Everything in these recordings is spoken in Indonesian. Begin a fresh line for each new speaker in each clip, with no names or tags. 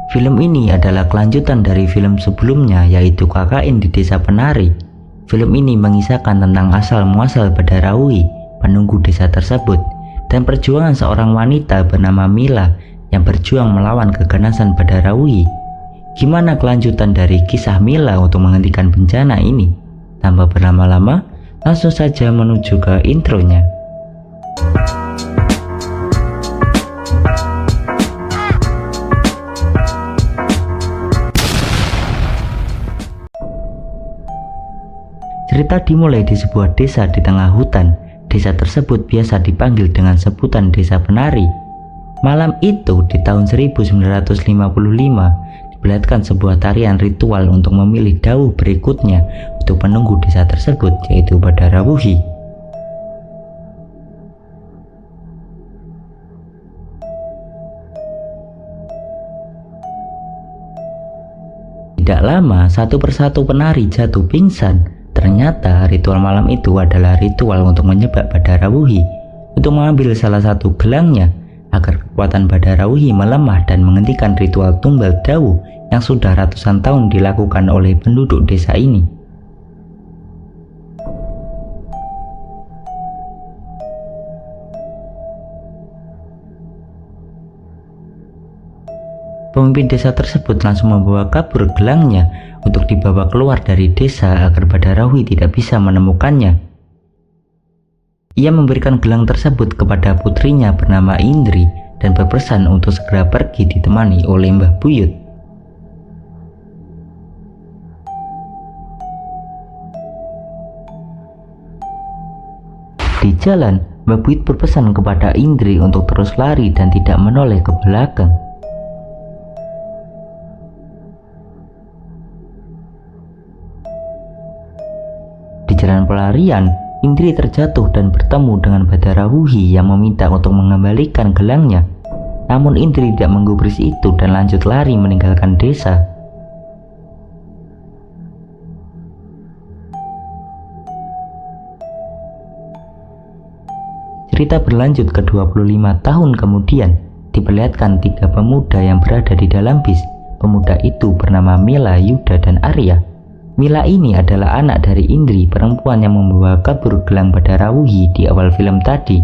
Film ini adalah kelanjutan dari film sebelumnya, yaitu KKN di Desa Penari. Film ini mengisahkan tentang asal-muasal Badarawi, penunggu desa tersebut, dan perjuangan seorang wanita bernama Mila yang berjuang melawan keganasan Badarawi. Gimana kelanjutan dari kisah Mila untuk menghentikan bencana ini? Tanpa berlama-lama, langsung saja menuju ke intronya. Cerita dimulai di sebuah desa di tengah hutan. Desa tersebut biasa dipanggil dengan sebutan Desa Penari. Malam itu di tahun 1955 diperlihatkan sebuah tarian ritual untuk memilih dawuh berikutnya untuk penunggu desa tersebut, yaitu Badarawuhi. Tidak lama, satu persatu penari jatuh pingsan. Ternyata ritual malam itu adalah ritual untuk menyebab Badarawuhi untuk mengambil salah satu gelangnya agar kekuatan Badarawuhi melemah dan menghentikan ritual tumbal dawuh yang sudah ratusan tahun dilakukan oleh penduduk desa ini. Pemimpin desa tersebut langsung membawa kabur gelangnya untuk dibawa keluar dari desa agar Badarawi tidak bisa menemukannya. Ia memberikan gelang tersebut kepada putrinya bernama Indri dan berpesan untuk segera pergi ditemani oleh Mbah Buyut. Di jalan, Mbah Buyut berpesan kepada Indri untuk terus lari dan tidak menoleh ke belakang. Di jalan pelarian, Indri terjatuh dan bertemu dengan Badarawuhi yang meminta untuk mengembalikan gelangnya. Namun Indri tidak menggubris itu dan lanjut lari meninggalkan desa. Cerita berlanjut ke 25 tahun kemudian, diperlihatkan 3 pemuda yang berada di dalam bis. Pemuda itu bernama Mila, Yuda, dan Arya. Mila ini adalah anak dari Indri, perempuan yang membawa kabur gelang Badarawuhi di awal film tadi.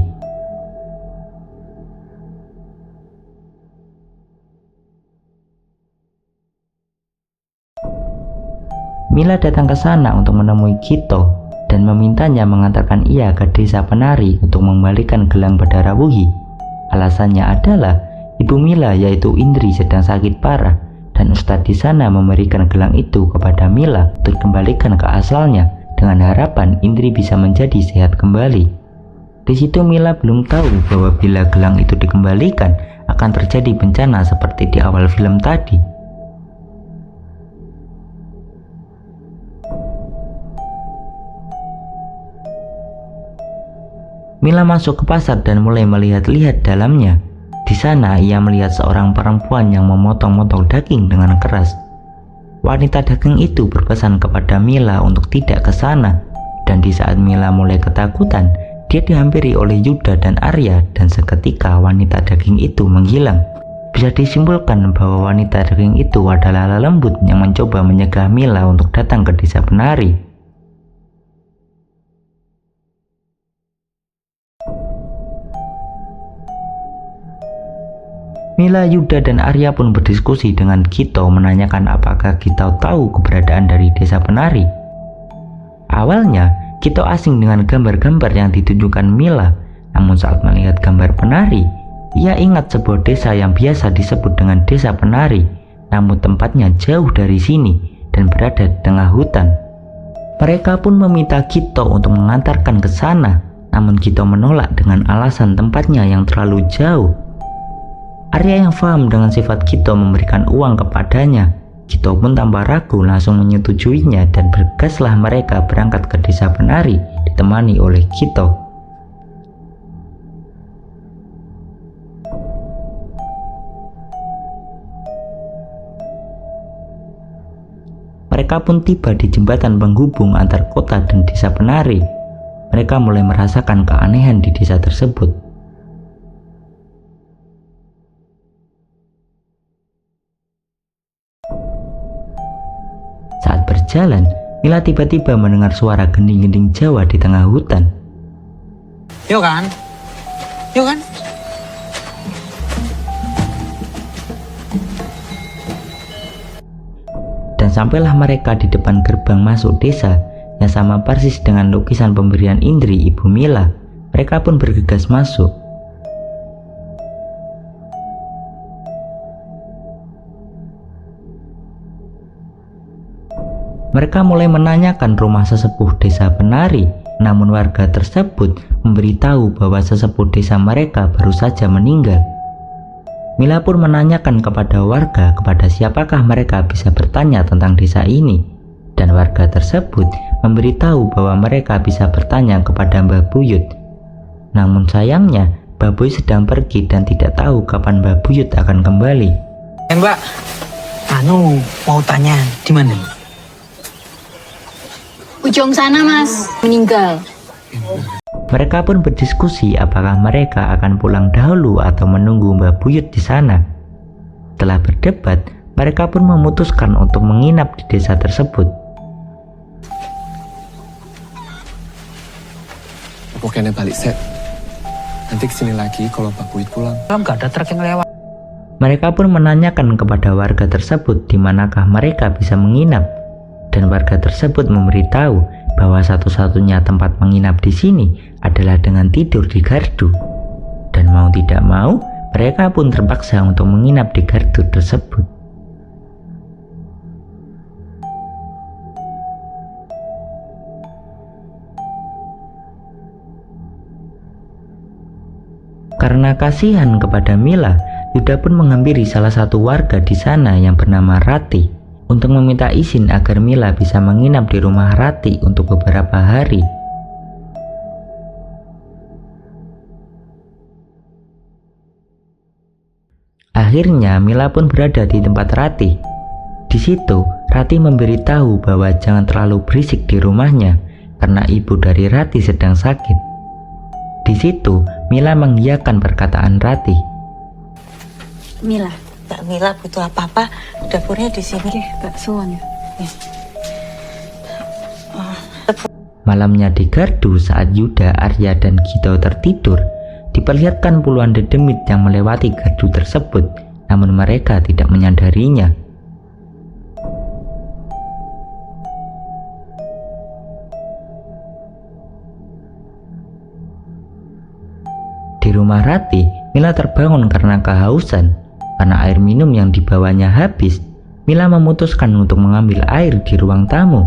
Mila datang ke sana untuk menemui Kito dan memintanya mengantarkan ia ke Desa Penari untuk mengembalikan gelang Badarawuhi. Alasannya adalah ibu Mila, yaitu Indri, sedang sakit parah. Dan Ustadz di sana memberikan gelang itu kepada Mila untuk dikembalikan ke asalnya dengan harapan Indri bisa menjadi sehat kembali. Di situ Mila belum tahu bahwa bila gelang itu dikembalikan akan terjadi bencana seperti di awal film tadi. Mila masuk ke pasar dan mulai melihat-lihat dalamnya. Di sana ia melihat seorang perempuan yang memotong-motong daging dengan keras. Wanita daging itu berpesan kepada Mila untuk tidak ke sana, dan di saat Mila mulai ketakutan, dia dihampiri oleh Yuda dan Arya dan seketika wanita daging itu menghilang. Bisa disimpulkan bahwa wanita daging itu adalah lelembut yang mencoba menyegah Mila untuk datang ke Desa Penari. Mila, Yuda, dan Arya pun berdiskusi dengan Kito menanyakan apakah Kito tahu keberadaan dari Desa Penari. Awalnya, Kito asing dengan gambar-gambar yang ditunjukkan Mila, namun saat melihat gambar penari, ia ingat sebuah desa yang biasa disebut dengan Desa Penari, namun tempatnya jauh dari sini dan berada di tengah hutan. Mereka pun meminta Kito untuk mengantarkan ke sana, namun Kito menolak dengan alasan tempatnya yang terlalu jauh. Arya yang paham dengan sifat Kito memberikan uang kepadanya. Kito pun tanpa ragu langsung menyetujuinya dan bergaslah mereka berangkat ke Desa Penari ditemani oleh Kito. Mereka pun tiba di jembatan penghubung antar kota dan Desa Penari. Mereka mulai merasakan keanehan di desa tersebut. berjalan, Mila tiba-tiba mendengar suara gending-gending Jawa di tengah hutan.
Yuk kan? Yuk kan?
Dan sampailah mereka di depan gerbang masuk desa yang sama persis dengan lukisan pemberian Indri Ibu Mila. Mereka pun bergegas masuk. Mereka mulai menanyakan rumah sesepuh desa penari, namun warga tersebut memberitahu bahwa sesepuh desa mereka baru saja meninggal. Mila pun menanyakan kepada warga kepada siapakah mereka bisa bertanya tentang desa ini, dan warga tersebut memberitahu bahwa mereka bisa bertanya kepada Mbah Buyut. Namun sayangnya Mbah Buyut sedang pergi dan tidak tahu kapan Mbah Buyut akan kembali.
Mbak, mau tanya di mana?
Ujung sana mas, meninggal.
Mereka pun berdiskusi apakah mereka akan pulang dahulu atau menunggu Mbah Buyut di sana. Setelah berdebat, mereka pun memutuskan untuk menginap di desa tersebut.
Pokoknya balik set. Nanti kesini lagi kalau Mbah Buyut pulang.
Nggak ada truk yang lewat.
Mereka pun menanyakan kepada warga tersebut di manakah mereka bisa menginap. Dan warga tersebut memberitahu bahwa satu-satunya tempat menginap di sini adalah dengan tidur di gardu. Dan mau tidak mau, mereka pun terpaksa untuk menginap di gardu tersebut. Karena kasihan kepada Mila, Yuda pun menghampiri salah satu warga di sana yang bernama Rati untuk meminta izin agar Mila bisa menginap di rumah Rati untuk beberapa hari. Akhirnya Mila pun berada di tempat Rati. Di situ Rati memberitahu bahwa jangan terlalu berisik di rumahnya karena ibu dari Rati sedang sakit. Di situ Mila mengiyakan perkataan Rati.
Mila,
Mbak Mila butuh apa-apa, dapurnya di sini.
oke, baksoan ya.
Malamnya di gardu saat Yuda, Arya, dan Gito tertidur, diperlihatkan puluhan dedemit yang melewati gardu tersebut, namun mereka tidak menyadarinya. Di rumah Rati, Mila terbangun karena kehausan. Karena air minum yang dibawanya habis, Mila memutuskan untuk mengambil air di ruang tamu.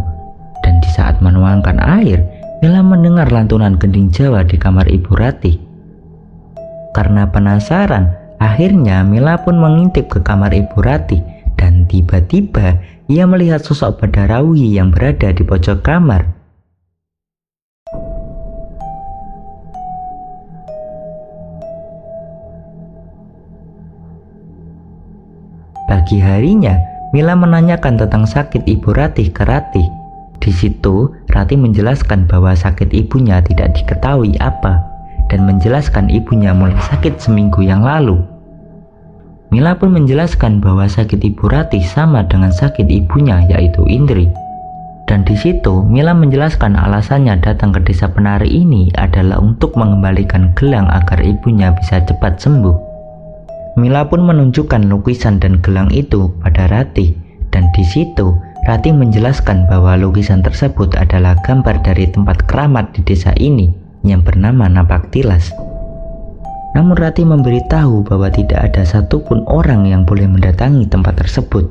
Dan di saat menuangkan air, Mila mendengar lantunan gending Jawa di kamar Ibu Rati. Karena penasaran, akhirnya Mila pun mengintip ke kamar Ibu Rati. Dan tiba-tiba ia melihat sosok Badarawi yang berada di pojok kamar. Pagi harinya, Mila menanyakan tentang sakit Ibu Rati ke Rati. Di situ, Rati menjelaskan bahwa sakit ibunya tidak diketahui apa, dan menjelaskan ibunya mulai sakit seminggu yang lalu. Mila pun menjelaskan bahwa sakit Ibu Rati sama dengan sakit ibunya, yaitu Indri. Dan di situ, Mila menjelaskan alasannya datang ke desa penari ini adalah untuk mengembalikan gelang agar ibunya bisa cepat sembuh. Mila pun menunjukkan lukisan dan gelang itu pada Rati, dan di situ Rati menjelaskan bahwa lukisan tersebut adalah gambar dari tempat keramat di desa ini yang bernama Napak Tilas. Namun Rati memberitahu bahwa tidak ada satupun orang yang boleh mendatangi tempat tersebut.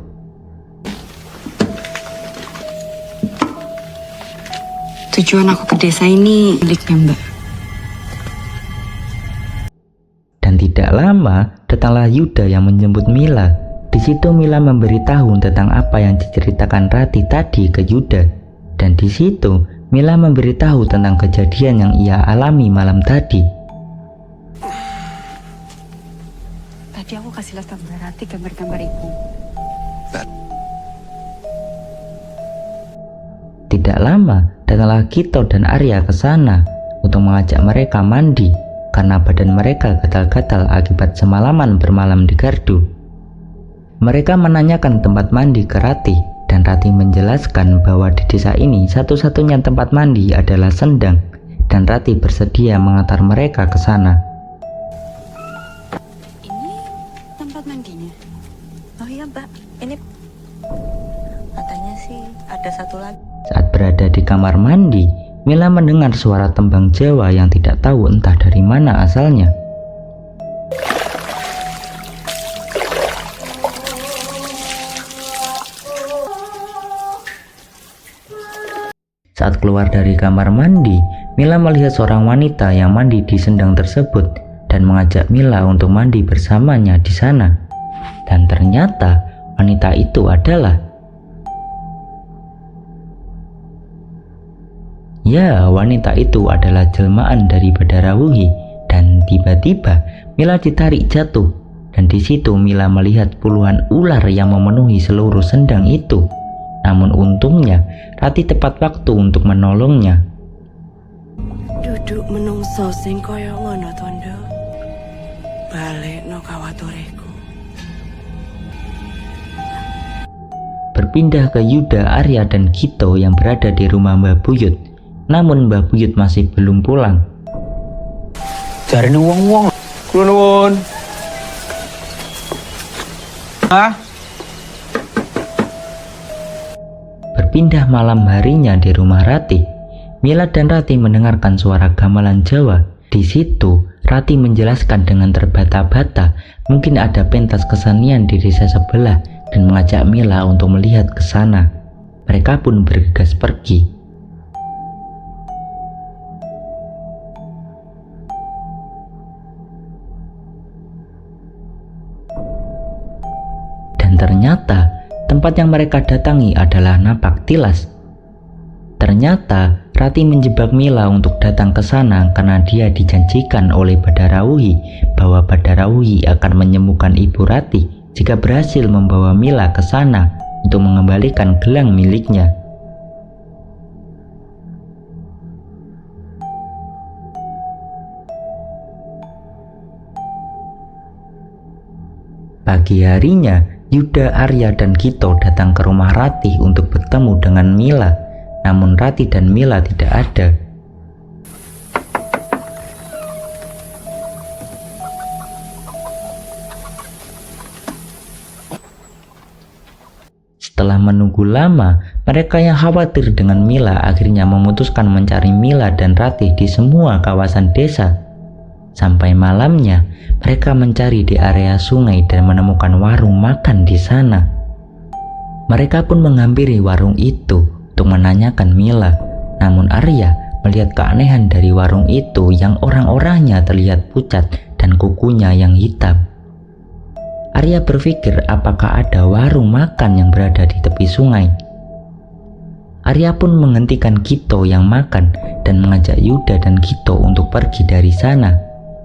Tujuan aku ke desa ini miliknya Mbak.
Dan tidak lama, datanglah Yuda yang menjemput Mila. Di situ Mila memberitahu tentang apa yang diceritakan Rati tadi ke Yuda. Dan di situ Mila memberitahu tentang kejadian yang ia alami malam tadi.
Tadi aku kasih lihat Mbak Rati gambar-gambar ibu.
Tidak lama, datanglah Gito dan Arya ke sana untuk mengajak mereka mandi karena badan mereka gatal-gatal akibat semalaman bermalam di gardu. Mereka menanyakan tempat mandi ke Rati, dan Rati menjelaskan bahwa di desa ini satu-satunya tempat mandi adalah Sendang, dan Rati bersedia mengantar mereka ke sana.
Ini tempat mandinya.
Oh iya Mbak, ini katanya sih ada satu lagi.
Saat berada di kamar mandi, Mila mendengar suara tembang Jawa yang tidak tahu entah dari mana asalnya. Saat keluar dari kamar mandi, Mila melihat seorang wanita yang mandi di sendang tersebut dan mengajak Mila untuk mandi bersamanya di sana. Dan ternyata wanita itu adalah wanita itu adalah jelmaan dari Badarawuhi. Dan tiba-tiba Mila ditarik jatuh, dan di situ Mila melihat puluhan ular yang memenuhi seluruh sendang itu. Namun untungnya Rati tepat waktu untuk menolongnya.
Duduk menungso sing kaya ngono tondo. Balekno kawatureku.
Berpindah ke Yuda, Arya, dan Gito yang berada di rumah Mbah Buyut. Namun Mbah Buyut masih belum pulang.
Jarine wong-wong.
Kula nuwun.
Ah,
Berpindah malam harinya di rumah Rati, Mila dan Rati mendengarkan suara gamelan Jawa. Di situ, Rati menjelaskan dengan terbata-bata mungkin ada pentas kesenian di desa sebelah dan mengajak Mila untuk melihat ke sana. Mereka pun bergegas pergi. Dan ternyata tempat yang mereka datangi adalah Napak Tilas. Ternyata Rati menjebak Mila untuk datang ke sana karena dia dijanjikan oleh Badarawuhi bahwa Badarawuhi akan menyembuhkan ibu Rati jika berhasil membawa Mila ke sana untuk mengembalikan gelang miliknya. Pagi harinya, Yuda, Arya, dan Gito datang ke rumah Rati untuk bertemu dengan Mila. Namun Rati dan Mila tidak ada. Setelah menunggu lama, mereka yang khawatir dengan Mila akhirnya memutuskan mencari Mila dan Rati di semua kawasan desa. Sampai malamnya, mereka mencari di area sungai dan menemukan warung makan di sana. Mereka pun menghampiri warung itu untuk menanyakan Mila. Namun Arya melihat keanehan dari warung itu yang orang-orangnya terlihat pucat dan kukunya yang hitam. Arya berpikir apakah ada warung makan yang berada di tepi sungai. Arya pun menghentikan Gito yang makan dan mengajak Yuda dan Gito untuk pergi dari sana.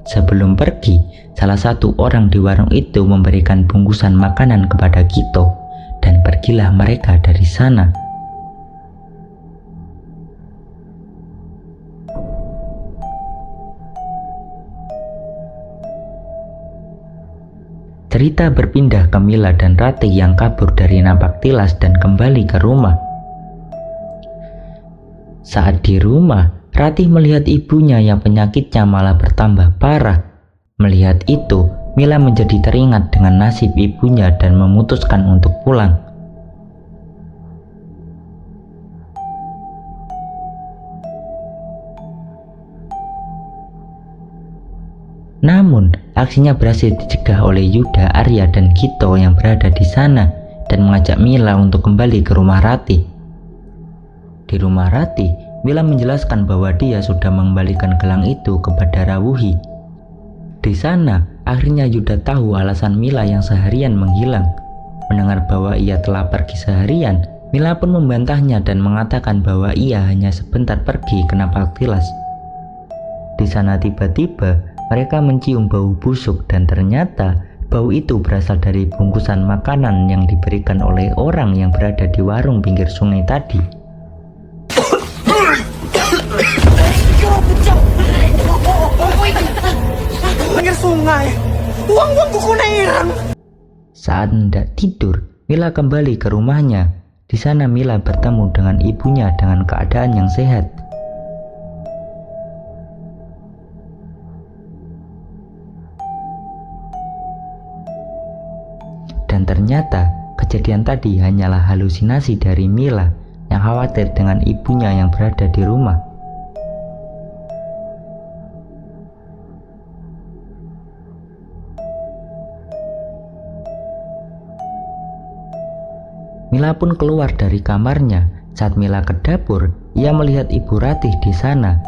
Sebelum pergi, salah satu orang di warung itu memberikan bungkusan makanan kepada Gito, dan pergilah mereka dari sana. Cerita berpindah ke Mila dan Rati yang kabur dari Napak Tilas dan kembali ke rumah. Saat di rumah, Rati melihat ibunya yang penyakitnya malah bertambah parah. Melihat itu, Mila menjadi teringat dengan nasib ibunya dan memutuskan untuk pulang. Namun, aksinya berhasil dicegah oleh Yuda, Arya, dan Gito yang berada di sana dan mengajak Mila untuk kembali ke rumah Rati. Di rumah Rati, Mila menjelaskan bahwa dia sudah mengembalikan gelang itu kepada Rawuhi. Di sana, akhirnya Yuda tahu alasan Mila yang seharian menghilang. Mendengar bahwa ia telah pergi seharian, Mila pun membantahnya dan mengatakan bahwa ia hanya sebentar pergi ke Napak Tilas. Di sana tiba-tiba mereka mencium bau busuk dan ternyata bau itu berasal dari bungkusan makanan yang diberikan oleh orang yang berada di warung pinggir sungai tadi.
Pinggir sungai. Buang-buang kuku na irang.
Saat hendak tidur, Mila kembali ke rumahnya. Di sana Mila bertemu dengan ibunya dengan keadaan yang sehat. Dan ternyata kejadian tadi hanyalah halusinasi dari Mila yang khawatir dengan ibunya yang berada di rumah. Mila pun keluar dari kamarnya. Saat Mila ke dapur, ia melihat Ibu Ratih di sana.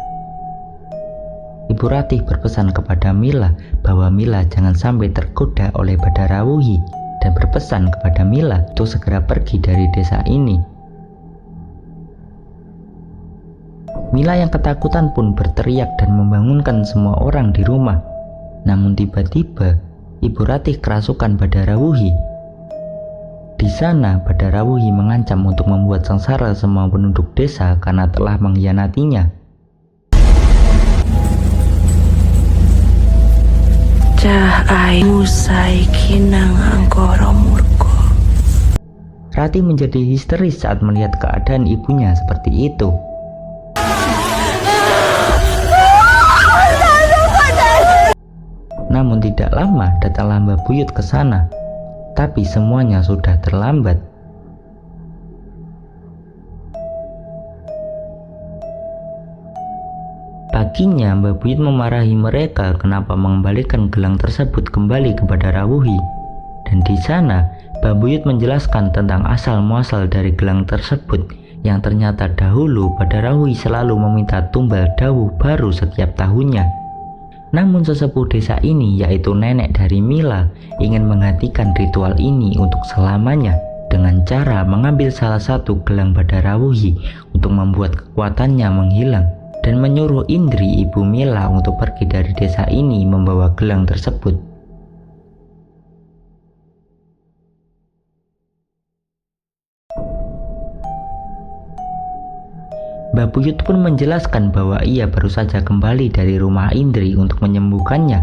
Ibu Ratih berpesan kepada Mila bahwa Mila jangan sampai tergoda oleh Badarawuhi dan berpesan kepada Mila untuk segera pergi dari desa ini. Mila yang ketakutan pun berteriak dan membangunkan semua orang di rumah. Namun tiba-tiba Ibu Ratih kerasukan Badarawuhi. Di sana Badarawuhi mengancam untuk membuat sengsara semua penduduk desa karena telah mengkhianatinya.
Cah aimu saiki nang angkara murka.
Ratih menjadi histeris saat melihat keadaan ibunya seperti itu. Namun tidak lama datanglah Mbah Buyut ke sana. Tapi semuanya sudah terlambat. Paginya Mbah Buyut memarahi mereka kenapa mengembalikan gelang tersebut kembali kepada Rawuhi. Dan di sana Mbah Buyut menjelaskan tentang asal muasal dari gelang tersebut yang ternyata dahulu Badarawuhi selalu meminta tumbal dawuh baru setiap tahunnya. Namun sesepuh desa ini yaitu nenek dari Mila ingin menghentikan ritual ini untuk selamanya dengan cara mengambil salah satu gelang Badarawuhi untuk membuat kekuatannya menghilang dan menyuruh Indri ibu Mila untuk pergi dari desa ini membawa gelang tersebut. Mbah Buyut pun menjelaskan bahwa ia baru saja kembali dari rumah Indri untuk menyembuhkannya.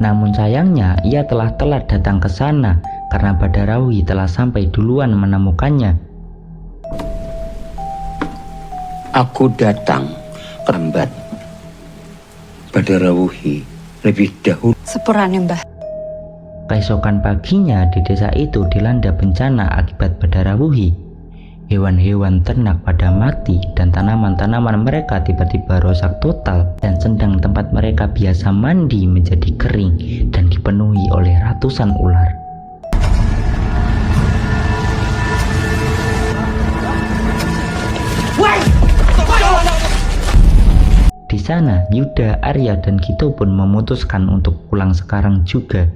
Namun sayangnya ia telah telat datang ke sana karena Badarawuhi telah sampai duluan menemukannya.
Aku datang lambat. Badarawuhi lebih dahulu.
Sepurane Mbah.
Keesokan paginya di desa itu dilanda bencana akibat Badarawuhi. Hewan-hewan ternak pada mati dan tanaman-tanaman mereka tiba-tiba rusak total dan sedang tempat mereka biasa mandi menjadi kering dan dipenuhi oleh ratusan ular. Di sana Yuda, Arya dan Gito pun memutuskan untuk pulang sekarang juga.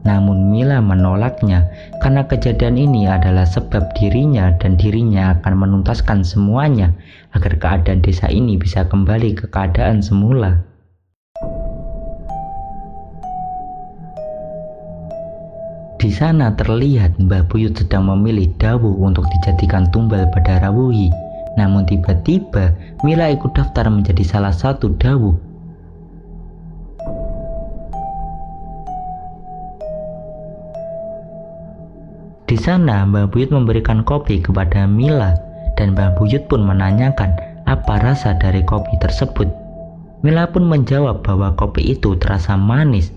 Namun Mila menolaknya karena kejadian ini adalah sebab dirinya dan dirinya akan menuntaskan semuanya agar keadaan desa ini bisa kembali ke keadaan semula. Di sana terlihat Mbah Buyut sedang memilih dawuh untuk dijadikan tumbal Badarawuhi. Namun tiba-tiba Mila ikut daftar menjadi salah satu dawuh. Di sana Mbah Buyut memberikan kopi kepada Mila dan Mbah Buyut pun menanyakan apa rasa dari kopi tersebut. Mila pun menjawab bahwa kopi itu terasa manis.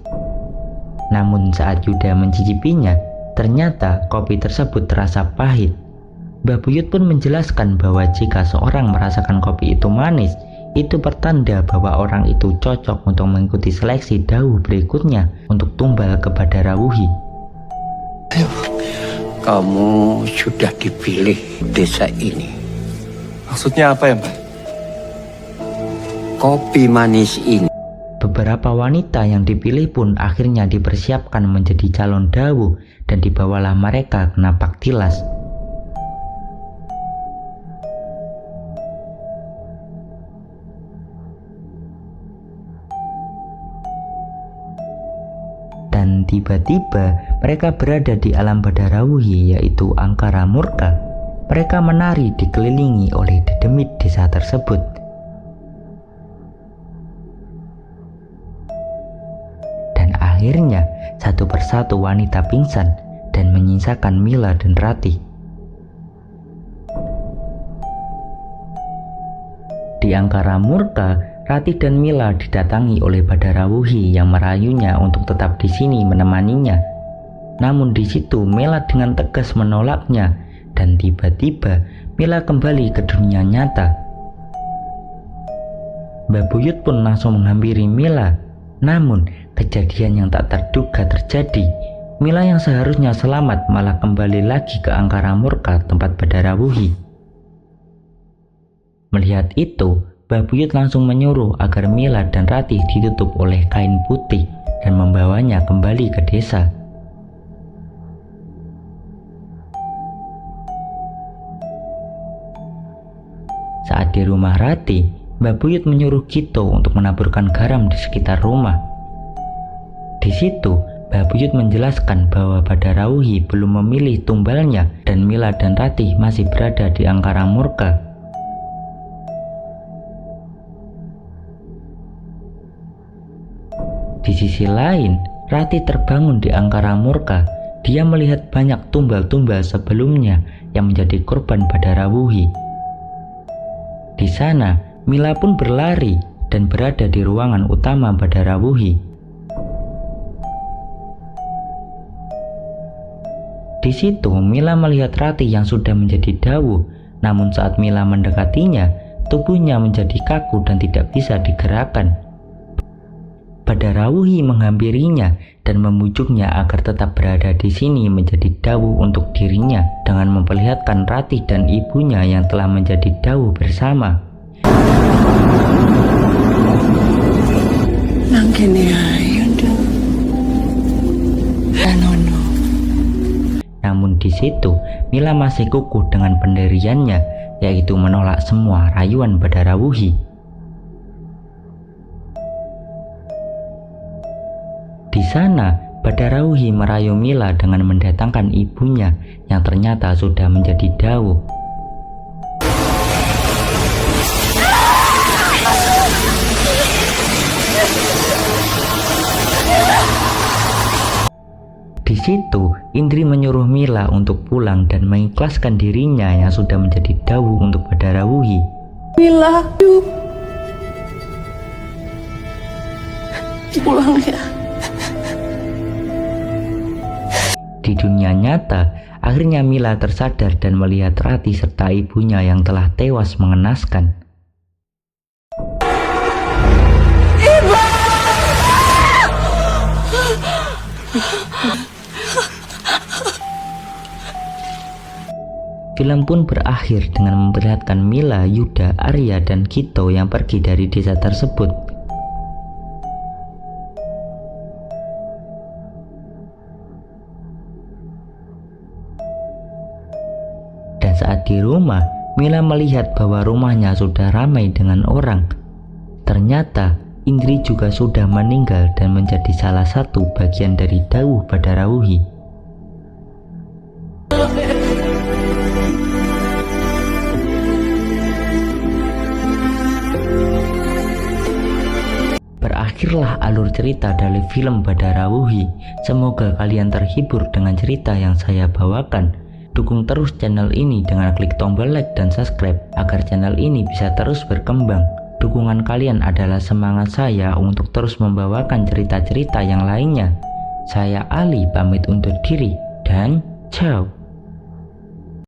Namun saat Yuda mencicipinya, ternyata kopi tersebut terasa pahit. Mbah Buyut pun menjelaskan bahwa jika seorang merasakan kopi itu manis, itu pertanda bahwa orang itu cocok untuk mengikuti seleksi dawuh berikutnya untuk tumbal kepada Rawuhi.
Kamu sudah dipilih desa ini.
Maksudnya apa ya, Mbak?
Kopi manis ini.
Beberapa wanita yang dipilih pun akhirnya dipersiapkan menjadi calon dawuh dan dibawalah mereka ke napak tilas. Dan tiba-tiba mereka berada di alam Badarawuhi yaitu Angkara Murka. Mereka menari dikelilingi oleh dedemit desa tersebut. Dan akhirnya satu persatu wanita pingsan dan menyisakan Mila dan Ratih. Di Angkara Murka, Ratih dan Mila didatangi oleh Badarawuhi yang merayunya untuk tetap di sini menemaninya. Namun di situ Mila dengan tegas menolaknya dan tiba-tiba Mila kembali ke dunia nyata. Mbah Buyut pun langsung menghampiri Mila. Namun kejadian yang tak terduga terjadi. Mila yang seharusnya selamat malah kembali lagi ke Angkara Murka tempat Badarawuhi. Melihat itu, Mbah Buyut langsung menyuruh agar Mila dan Ratih ditutup oleh kain putih dan membawanya kembali ke desa. Saat di rumah Ratih, Mbah Buyut menyuruh Kito untuk menaburkan garam di sekitar rumah. Di situ, Mbah Buyut menjelaskan bahwa Badarawuhi belum memilih tumbalnya dan Mila dan Ratih masih berada di Angkara Murka. Di sisi lain, Ratih terbangun di Angkara Murka. Dia melihat banyak tumbal-tumbal sebelumnya yang menjadi korban Badarawuhi. Di sana, Mila pun berlari dan berada di ruangan utama Badarawuhi. Di situ, Mila melihat Ratih yang sudah menjadi dawu. Namun saat Mila mendekatinya, tubuhnya menjadi kaku dan tidak bisa digerakkan. Badarawuhi menghampirinya dan membujuknya agar tetap berada di sini menjadi dawu untuk dirinya dengan memperlihatkan Ratih dan ibunya yang telah menjadi dawu bersama.
Nang kene ae nduk. Anono.
Namun di situ Mila masih kukuh dengan pendiriannya, yaitu menolak semua rayuan Badarawuhi. Di sana, Badarawuhi merayu Mila dengan mendatangkan ibunya yang ternyata sudah menjadi dawu. Di situ, Indri menyuruh Mila untuk pulang dan mengikhlaskan dirinya yang sudah menjadi dawu untuk Badarawuhi.
Mila, yuk. Pulang ya.
Di dunia nyata, akhirnya Mila tersadar dan melihat Ratih serta ibunya yang telah tewas mengenaskan. Ibu! Film pun berakhir dengan memperlihatkan Mila, Yuda, Arya, dan Kito yang pergi dari desa tersebut. Dan saat di rumah, Mila melihat bahwa rumahnya sudah ramai dengan orang. Ternyata Indri juga sudah meninggal dan menjadi salah satu bagian dari dawu Badarawuhi. Berakhirlah alur cerita dari film Badarawuhi. Semoga kalian terhibur dengan cerita yang saya bawakan. Dukung terus channel ini dengan klik tombol like dan subscribe agar channel ini bisa terus berkembang. Dukungan kalian adalah semangat saya untuk terus membawakan cerita-cerita yang lainnya. Saya Ali pamit undur diri dan ciao.